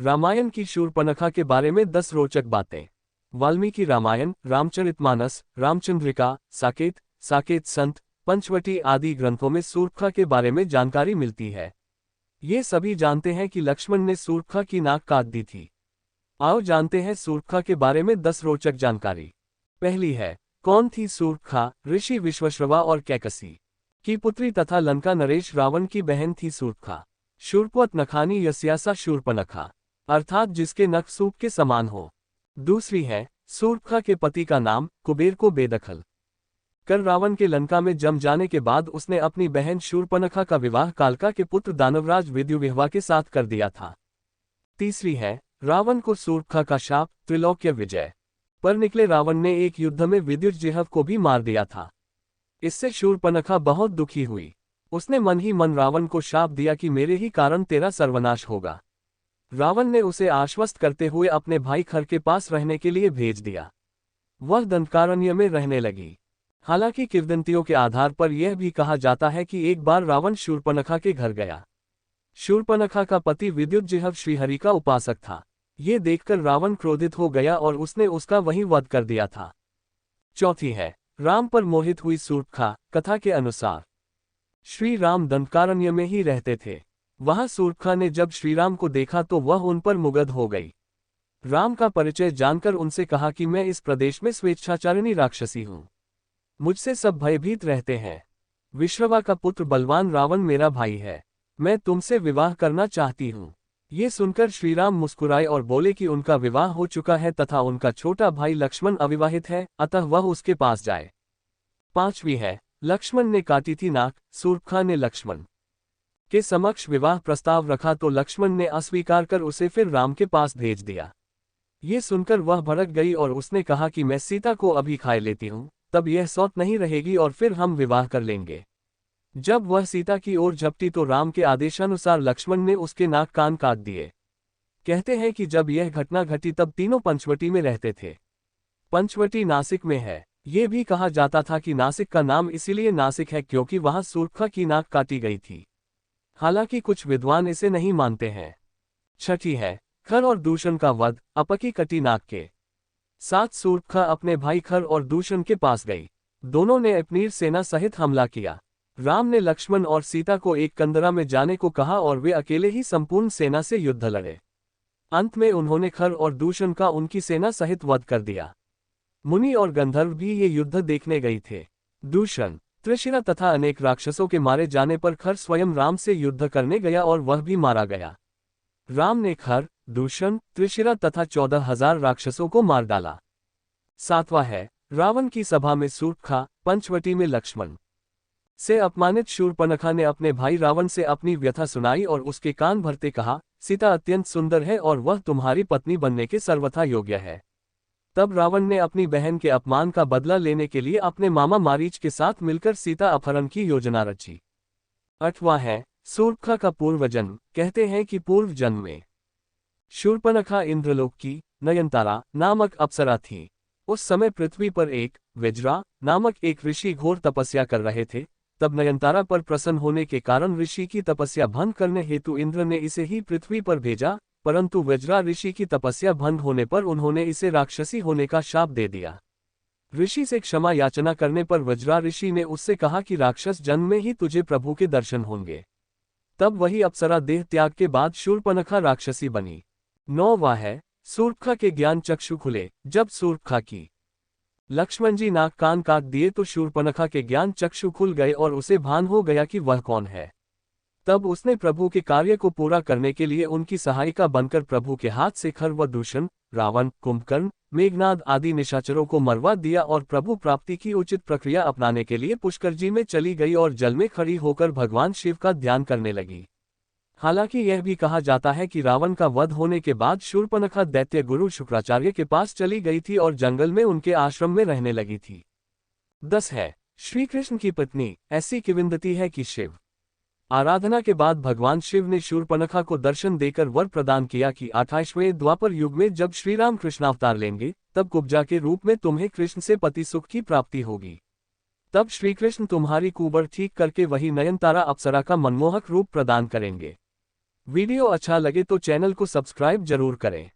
रामायण की शूर्पणखा के बारे में 10 रोचक बातें। वाल्मीकि रामायण, रामचरितमानस, रामचंद्रिका, साकेत, साकेत संत, पंचवटी आदि ग्रंथों में शूर्पणखा के बारे में जानकारी मिलती है। ये सभी जानते हैं कि लक्ष्मण ने शूर्पणखा की नाक काट दी थी। आओ जानते हैं शूर्पणखा के बारे में 10 रोचक जानकारी। पहली है, कौन थी शूर्पणखा? ऋषि विश्वश्रवा और कैकसी की पुत्री तथा लंका नरेश रावण की बहन थी शूर्पणखा। शूर्पवत नखानी यस्यासा शूर्पणखा, अर्थात जिसके नख सूप के समान हो। दूसरी है, शूर्पणखा के पति का नाम कुबेर को बेदखल कर रावण के लंका में जम जाने के बाद उसने अपनी बहन शूर्पणखा का विवाह कालका के पुत्र दानवराज विद्युविह्वा के साथ कर दिया था। तीसरी है, रावण को शूर्पणखा का शाप त्रिलोक्य विजय पर निकले रावण ने एक युद्ध में विद्युज्जिह्व को भी मार दिया था। इससे शूर्पणखा बहुत दुखी हुई। उसने मन ही मन रावण को शाप दिया कि मेरे ही कारण तेरा सर्वनाश होगा। रावण ने उसे आश्वस्त करते हुए अपने भाई खर के पास रहने के लिए भेज दिया। वह दंडकारण्य में रहने लगी। हालांकि किंवदंतियों के आधार पर यह भी कहा जाता है कि एक बार रावण शूर्पणखा के घर गया। शूर्पणखा का पति विद्युज्जिह्व श्रीहरि का उपासक था। ये देखकर रावण क्रोधित हो गया और उसने उसका वहीं वध कर दिया था। चौथी है, राम पर मोहित हुई शूर्पणखा। कथा के अनुसार श्री राम दंडकारण्य में ही रहते थे। वहां शूर्पणखा ने जब श्रीराम को देखा तो वह उन पर मुग्ध हो गई। राम का परिचय जानकर उनसे कहा कि मैं इस प्रदेश में स्वेच्छाचारिणी राक्षसी हूं। मुझसे सब भयभीत रहते हैं। विश्रवा का पुत्र बलवान रावण मेरा भाई है। मैं तुमसे विवाह करना चाहती हूं। ये सुनकर श्रीराम मुस्कुराए और बोले कि उनका विवाह हो चुका है तथा उनका छोटा भाई लक्ष्मण अविवाहित है, अतः वह उसके पास जाए। पांचवी है, लक्ष्मण ने काटी थी नाक। शूर्पणखा ने लक्ष्मण के समक्ष विवाह प्रस्ताव रखा तो लक्ष्मण ने अस्वीकार कर उसे फिर राम के पास भेज दिया। ये सुनकर वह भड़क गई और उसने कहा कि मैं सीता को अभी खा लेती हूं, तब यह सौत नहीं रहेगी और फिर हम विवाह कर लेंगे। जब वह सीता की ओर झपटी तो राम के आदेशानुसार लक्ष्मण ने उसके नाक कान काट दिए। कहते हैं कि जब यह घटना घटी तब तीनों पंचवटी में रहते थे। पंचवटी नासिक में है। ये भी कहा जाता था कि नासिक का नाम इसीलिए नासिक है क्योंकि वहां शूर्पणखा की नाक काटी गई थी। हालांकि कुछ विद्वान इसे नहीं मानते हैं। छठी है, खर और दूषण का वध। अपकी कटी नाक के साथ शूर्पणखा अपने भाई खर और दूषण के पास गई। दोनों ने अपनीर सेना सहित हमला किया। राम ने लक्ष्मण और सीता को एक कंदरा में जाने को कहा और वे अकेले ही संपूर्ण सेना से युद्ध लड़े। अंत में उन्होंने खर और दूषण का उनकी सेना सहित वध कर दिया। मुनि और गंधर्व भी ये युद्ध देखने गए थे। दूषण, त्रिशिरा तथा अनेक राक्षसों के मारे जाने पर खर स्वयं राम से युद्ध करने गया और वह भी मारा गया। राम ने खर, दूषण, त्रिशिरा तथा 14,000 राक्षसों को मार डाला। सातवां है, रावण की सभा में शूर्पणखा। पंचवटी में लक्ष्मण से अपमानित शूर्पणखा ने अपने भाई रावण से अपनी व्यथा सुनाई और उसके कान भरते कहा, सीता अत्यंत सुंदर है और वह तुम्हारी पत्नी बनने के सर्वथा योग्य है। तब रावण ने अपनी बहन के अपमान का बदला लेने के लिए अपने मामा मारीच के साथ मिलकर सीता अपहरण की योजना रची। आठवां है, शूर्पणखा का पूर्व जन्म। कहते हैं कि पूर्व जन्म में शूर्पणखा इंद्रलोक की नयनतारा नामक अप्सरा थी। उस समय पृथ्वी पर एक विज्रा नामक एक ऋषि घोर तपस्या कर रहे थे। तब नयनतारा पर प्रसन्न होने के कारण ऋषि की तपस्या भंग करने हेतु इंद्र ने इसे ही पृथ्वी पर भेजा, परंतु वज्रा ऋषि की तपस्या भंग होने पर उन्होंने इसे राक्षसी होने का शाप दे दिया। ऋषि से क्षमा याचना करने पर वज्रा ऋषि ने उससे कहा कि राक्षस जन्म में ही तुझे प्रभु के दर्शन होंगे। तब वही अप्सरा देह त्याग के बाद शूर्पणखा राक्षसी बनी। 9वां है, शूर्पणखा के ज्ञान चक्षु खुले। जब शूर्पणखा की लक्ष्मण जी नाक कान काट दिए तो शूर्पणखा के ज्ञान चक्षु खुल गए और उसे भान हो गया कि वह कौन है। तब उसने प्रभु के कार्य को पूरा करने के लिए उनकी सहायिका बनकर प्रभु के हाथ से खर व दूषण, रावण, कुंभकर्ण, मेघनाद आदि निशाचरों को मरवा दिया और प्रभु प्राप्ति की उचित प्रक्रिया अपनाने के लिए पुष्कर जी में चली गई और जल में खड़ी होकर भगवान शिव का ध्यान करने लगी। हालांकि यह भी कहा जाता है कि रावण का वध होने के बाद शूर्पणखा दैत्य गुरु शुक्राचार्य के पास चली गई थी और जंगल में उनके आश्रम में रहने लगी थी। 10 है, श्री कृष्ण की पत्नी। ऐसी किंवदंती है कि शिव आराधना के बाद भगवान शिव ने शूर्पणखा को दर्शन देकर वर प्रदान किया कि 28वें द्वापर युग में जब श्री राम कृष्णावतार लेंगे तब कुब्जा के रूप में तुम्हें कृष्ण से पति सुख की प्राप्ति होगी। तब श्री कृष्ण तुम्हारी कुंवर ठीक करके वही नयनतारा अप्सरा का मनमोहक रूप प्रदान करेंगे। वीडियो अच्छा लगे तो चैनल को सब्सक्राइब जरूर करें।